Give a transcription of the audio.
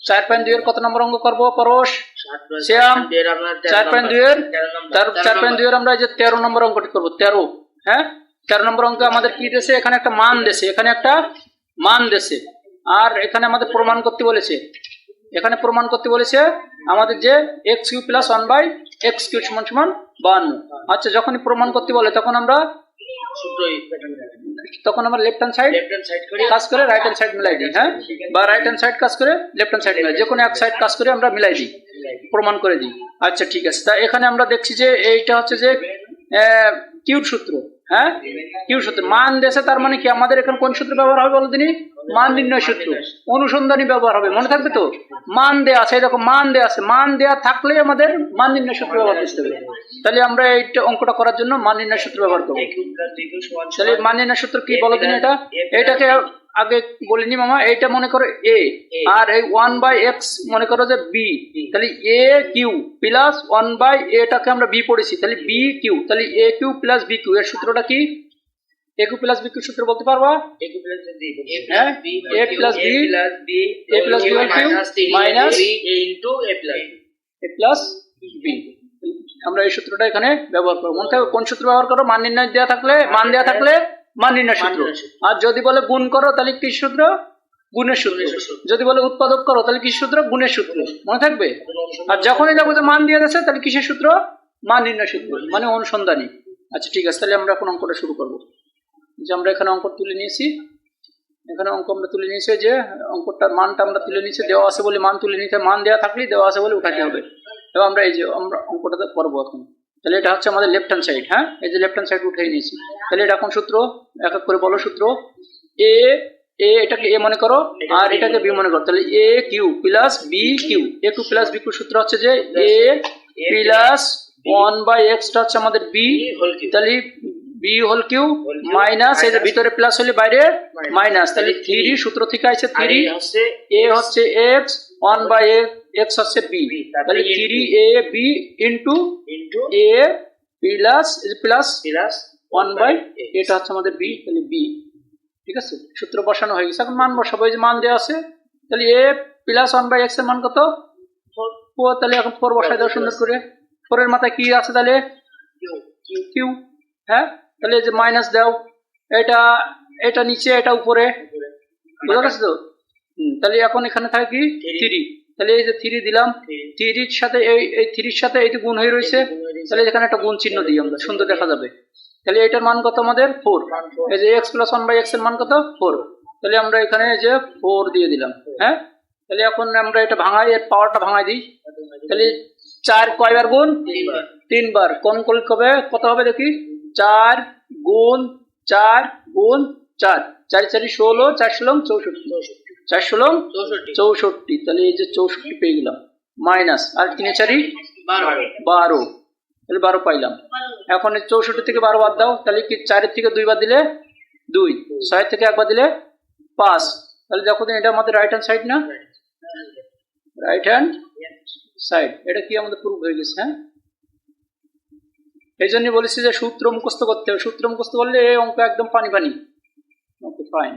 4.2 এর কত নম্বর অঙ্ক করব পরশ শ্যাম? 4.2 এর 4.2 এর আমরা এই যে 13 নম্বর অঙ্কটি করব। 13, হ্যাঁ 13 নম্বর অঙ্কে আমাদের কি দিয়েছে? এখানে একটা মান দিয়েছে, এখানে একটা মান দিয়েছে, আর এখানে আমাদের প্রমাণ করতে বলেছে। এখানে প্রমাণ করতে বলেছে আমাদের যে x cube plus 1/x cube সমান সমান 52। আচ্ছা, যখনই প্রমাণ করতে বলে তখন আমরা লেফট হ্যান্ড সাইড কাজ করে রাইট হ্যান্ড সাইড মিলাই দিই, হ্যাঁ, বা রাইট হ্যান্ড সাইড কাজ করে লেফট হ্যান্ড সাইড মিলাই, যে কোনো এক সাইড কাজ করে আমরা মিলাই দিই, প্রমাণ করে দিই। আচ্ছা ঠিক আছে, তা এখানে আমরা দেখছি যে এইটা হচ্ছে যে কিউর সূত্র, হ্যাঁ কিউর সূত্র মান দেশে, তার মানে কি আমাদের এখানে কোন সূত্র ব্যবহার হবে বলো দিনি? মান নির্ণয় সূত্র, অনুসন্ধানী ব্যবহার হবে, মনে থাকবে তো? মান দেয়া আছে, দেখো মান দেয়া আছে, মান দেয়া থাকলে আমাদের মান নির্ণয় সূত্র ব্যবহার করতে হবে। তাহলে আমরা এইটা অঙ্কটা করার জন্য মান নির্ণয় সূত্র ব্যবহার করবো। তাহলে মান নির্ণয় সূত্র কি বলো দিনি? এটাকে আগে বলিনি মামা, এইটা মনে করো a, আর এই 1/x মনে করো যে b, তাহলে a কিউ প্লাস 1/a টাকে আমরা b পড়েছি, তাহলে b কিউ, তাহলে a cube plus b cube এর সূত্রটা কি? a cube plus b cube সূত্র বলতে পারবা? হ্যাঁ, a plus b minus a into a plus b। আমরা এই সূত্রটা এখানে ব্যবহার করব। মনে থাকবে কোন সূত্র ব্যবহার করো? মান নির্ণয় দেওয়া থাকলে, মান দেওয়া থাকলে মান নির্ণয় সূত্র, আর যদি বলে গুণ করো তাহলে কি সূত্র? গুণের সূত্র। যদি বলে উৎপাদক করো তাহলে কি সূত্র? গুণের সূত্র, মনে থাকবে। আর যখনই যাবো যে মান দিয়ে দিয়েছে তাহলে কিসের সূত্র? মান নির্ণয় সূত্র, মানে অনুসন্ধানী। আচ্ছা ঠিক আছে, তাহলে আমরা এখন অঙ্কটা শুরু করবো। যে আমরা এখানে অঙ্ক তুলে নিয়েছি, এখানে অঙ্ক আমরা তুলে নিয়েছি, যে অঙ্কটার মানটা আমরা তুলে নিয়েছি, দেওয়া আছে বলে মান তুলে নিতে, মান দেওয়া থাকলেই দেওয়া আছে বলে উঠাতে হবে। এবং আমরা এই যে আমরা অঙ্কটাতে করবো এখন। তাহলে এটা হচ্ছে আমাদের লেফট হ্যান্ড সাইড, হ্যাঁ এই যে লেফট হ্যান্ড সাইড উঠে নিয়েছি। তাহলে এটা কোন সূত্র? এক এক করে বলো সূত্র। এ এটাকে এ মনে করো, আর এটাকে বি মনে করো, তাহলে এ কিউ প্লাস বি কিউ, এ কিউ প্লাস বি কিউ সূত্র হচ্ছে যে এ প্লাস 1/x হচ্ছে আমাদের বি, তাহলে বি হোল কিউ মাইনাস এই যে ভিতরে প্লাস হলে বাইরে মাইনাস, তাহলে 3 সূত্র থেকে আছে 3, এ হচ্ছে x, 1/x হচ্ছে b, তাহলে 3ab ইনটু a প্লাস 1/, এটা হচ্ছে আমাদের b, তাহলে b। ঠিক আছে, সূত্র বসানো হয়ে গেছে, এখন মান বসাবো। এই যে মান দেওয়া আছে, তাহলে a প্লাস 1/x এর মান কত? 4, তাহলে এখন 4 বসাই দাও সুন্দর করে। 4 এর মাথায় কি আছে? তাহলে কিউ, হ্যাঁ, তাহলে যে মাইনাস দাও, এটা নিচে এটা উপরে, বুঝা গেছে তো? তাহলে এখন এখানে থাকে কি 3, তাহলে এই যে 3 দিলাম, 3 সাথে এই 3 সাথে এইটা গুণ হয়ে রয়েছে, তাহলে এখানে একটা গুণ চিহ্ন দিই আমরা, সুন্দর দেখা যাবে। তাহলে এটার মান কত আমাদের? 4। এই যে x প্লাস 1/x এর মান কত? 4। তাহলে আমরা এখানে যে 4 দিয়ে দিলাম, হ্যাঁ। তাহলে এখন আমরা এটা ভাঙাই, এর পাওয়ারটা ভাঙাই দিই। তাহলে 4 কয়বার গুণ? 3 বার। কোন কবে কত হবে দেখি? 4 গুণ 4 গুণ 4, 4 4 16, 4 16 64, 4 16 64, তাহলে এই যে 64 পেয়ে গেলাম, মাইনাস আর 3 4 12, তাহলে 12 পাইলাম। এখন 64 থেকে 12 বাদ দাও, তাহলে কি 4 থেকে 2 বাদ দিলে 2, 6 থেকে 1 বাদ দিলে 5, তাহলে দেখো তো এটা আমাদের রাইট হ্যান্ড সাইড না? রাইট হ্যান্ড সাইড, এটা কি আমাদের প্রুফ হয়ে গেছে, হ্যাঁ। এই জন্য বলেছি যে সূত্র মুখস্থ করতে হবে, সূত্র মুখস্থ করলে এই অঙ্ক একদম পানি। Okay fine.